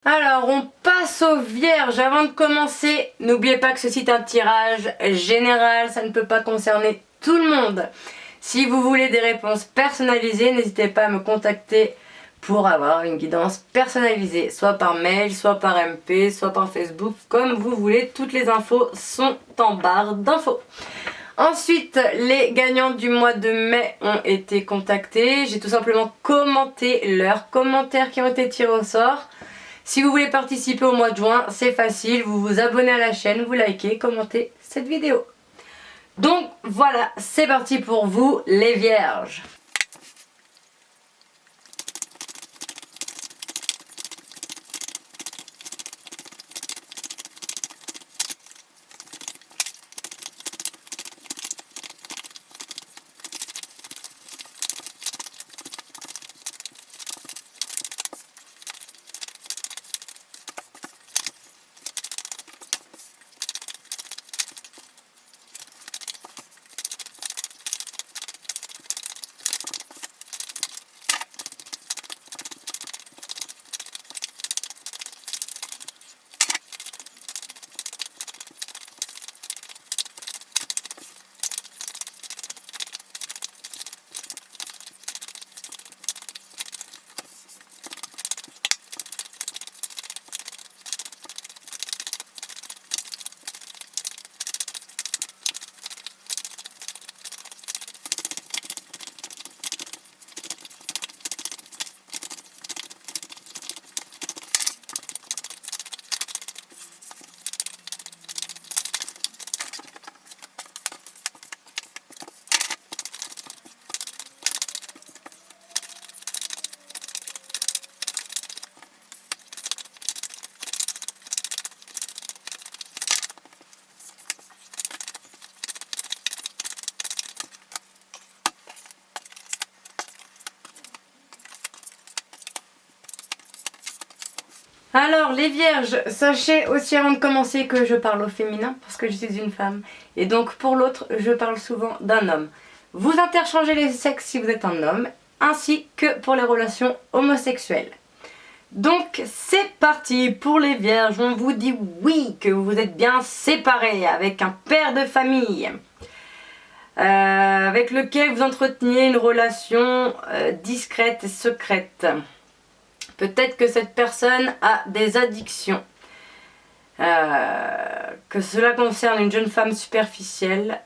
Alors, on passe aux vierges. Avant de commencer, n'oubliez pas que ceci est un tirage général, ça ne peut pas concerner tout le monde. Si vous voulez des réponses personnalisées, n'hésitez pas à me contacter pour avoir une guidance personnalisée, soit par mail, soit par MP, soit par Facebook, comme vous voulez. Toutes les infos sont en barre d'infos. Ensuite, les gagnants du mois de mai ont été contactés. J'ai tout simplement commenté leurs commentaires qui ont été tirés au sort. Si vous voulez participer au mois de juin, c'est facile, vous vous abonnez à la chaîne, vous likez, commentez cette vidéo. Donc voilà, c'est parti pour vous les vierges. Alors les vierges, sachez aussi avant de commencer que je parle au féminin parce que je suis une femme et donc pour l'autre je parle souvent d'un homme. Vous interchangez les sexes si vous êtes un homme ainsi que pour les relations homosexuelles. Donc c'est parti pour les vierges, on vous dit oui que vous êtes bien séparés avec un père de famille avec lequel vous entreteniez une relation discrète et secrète. Peut-être que cette personne a des addictions, que cela concerne une jeune femme superficielle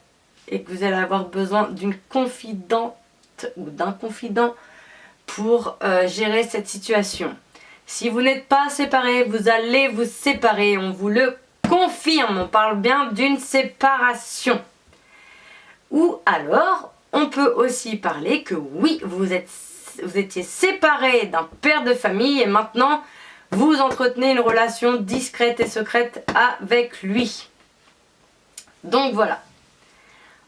et que vous allez avoir besoin d'une confidente ou d'un confident pour gérer cette situation. Si vous n'êtes pas séparés, vous allez vous séparer, on vous le confirme, on parle bien d'une séparation. Ou alors, on peut aussi parler que oui, vous étiez séparés d'un père de famille et maintenant vous entretenez une relation discrète et secrète avec lui. Donc voilà.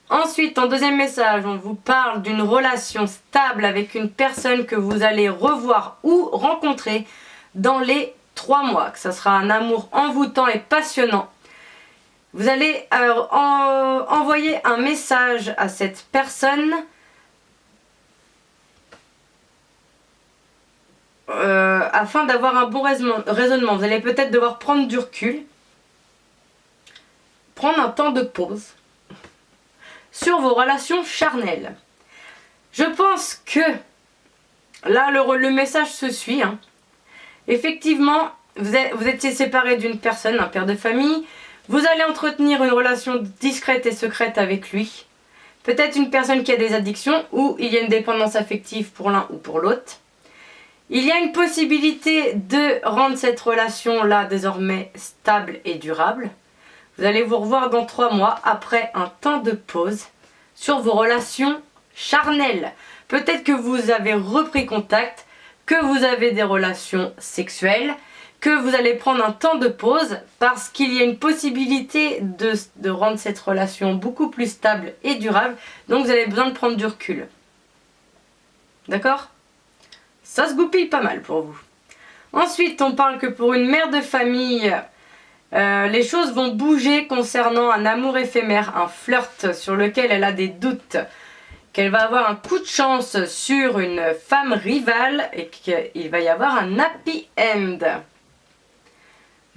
Ensuite, en deuxième message, on vous parle d'une relation stable avec une personne que vous allez revoir ou rencontrer dans les 3 mois. Que ça sera un amour envoûtant et passionnant. Vous allez envoyer un message à cette personne afin d'avoir un bon raisonnement. Vous allez peut-être devoir prendre du recul, prendre un temps de pause sur vos relations charnelles. Je pense que là le message se suit. Effectivement, vous étiez séparés d'une personne, un père de famille. Vous allez entretenir une relation discrète et secrète avec lui. Peut-être une personne qui a des addictions ou il y a une dépendance affective pour l'un ou pour l'autre. Il y a une possibilité de rendre cette relation-là désormais stable et durable. Vous allez vous revoir dans 3 mois après un temps de pause sur vos relations charnelles. Peut-être que vous avez repris contact, que vous avez des relations sexuelles, que vous allez prendre un temps de pause parce qu'il y a une possibilité de rendre cette relation beaucoup plus stable et durable. Donc vous avez besoin de prendre du recul. D'accord ? Ça se goupille pas mal pour vous. Ensuite, on parle que pour une mère de famille, les choses vont bouger concernant un amour éphémère, un flirt sur lequel elle a des doutes. qu'elle va avoir un coup de chance sur une femme rivale et qu'il va y avoir un happy end.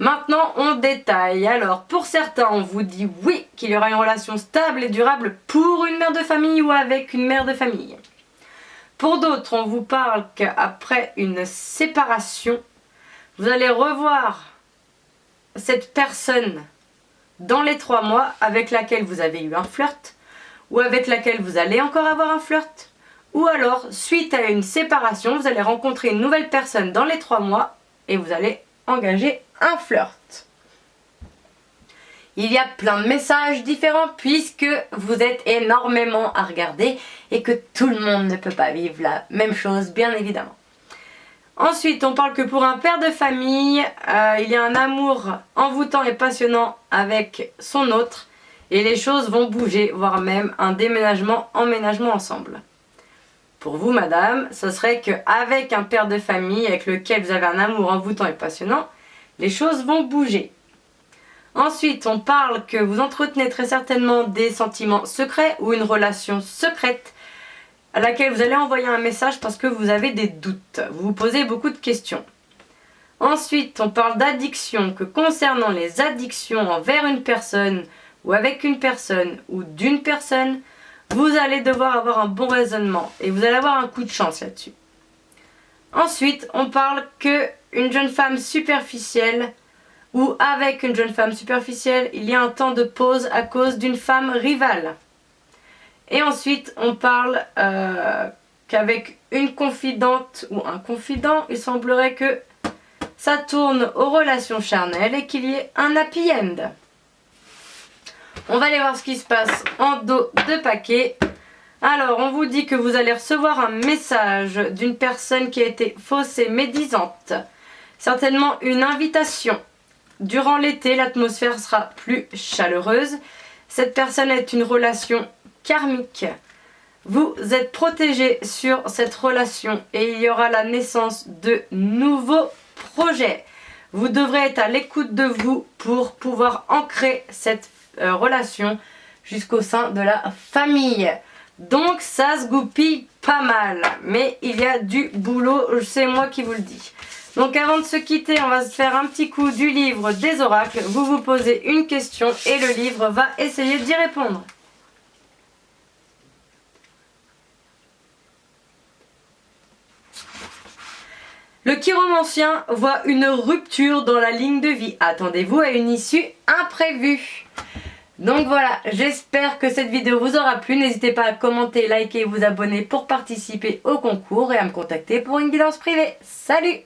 Maintenant, on détaille. Alors, pour certains, on vous dit oui, qu'il y aura une relation stable et durable pour une mère de famille ou avec une mère de famille. Pour d'autres, on vous parle qu'après une séparation, vous allez revoir cette personne dans les 3 mois avec laquelle vous avez eu un flirt, ou avec laquelle vous allez encore avoir un flirt, ou alors, suite à une séparation, vous allez rencontrer une nouvelle personne dans les 3 mois et vous allez engager un flirt. Il y a plein de messages différents puisque vous êtes énormément à regarder et que tout le monde ne peut pas vivre la même chose, bien évidemment. Ensuite, on parle que pour un père de famille, il y a un amour envoûtant et passionnant avec son autre et les choses vont bouger, voire même un emménagement ensemble. Pour vous, madame, ce serait qu'avec un père de famille avec lequel vous avez un amour envoûtant et passionnant, les choses vont bouger. Ensuite, on parle que vous entretenez très certainement des sentiments secrets ou une relation secrète à laquelle vous allez envoyer un message parce que vous avez des doutes. Vous vous posez beaucoup de questions. Ensuite, on parle d'addiction, que concernant les addictions envers une personne ou avec une personne ou d'une personne, vous allez devoir avoir un bon raisonnement et vous allez avoir un coup de chance là-dessus. Ensuite, on parle qu'une jeune femme superficielle ou avec une jeune femme superficielle, il y a un temps de pause à cause d'une femme rivale. Et ensuite, on parle qu'avec une confidente ou un confident, il semblerait que ça tourne aux relations charnelles et qu'il y ait un happy end. On va aller voir ce qui se passe en dos de paquet. Alors, on vous dit que vous allez recevoir un message d'une personne qui a été fausse et médisante. Certainement une invitation. Durant l'été, l'atmosphère sera plus chaleureuse. Cette personne est une relation karmique. Vous êtes protégé sur cette relation et il y aura la naissance de nouveaux projets. Vous devrez être à l'écoute de vous pour pouvoir ancrer cette relation jusqu'au sein de la famille. Donc ça se goupille pas mal, mais il y a du boulot, c'est moi qui vous le dis. Donc avant de se quitter, on va se faire un petit coup du livre des oracles. Vous vous posez une question et le livre va essayer d'y répondre. Le chiromancien voit une rupture dans la ligne de vie. Attendez-vous à une issue imprévue. Donc voilà, j'espère que cette vidéo vous aura plu. N'hésitez pas à commenter, liker et vous abonner pour participer au concours et à me contacter pour une guidance privée. Salut!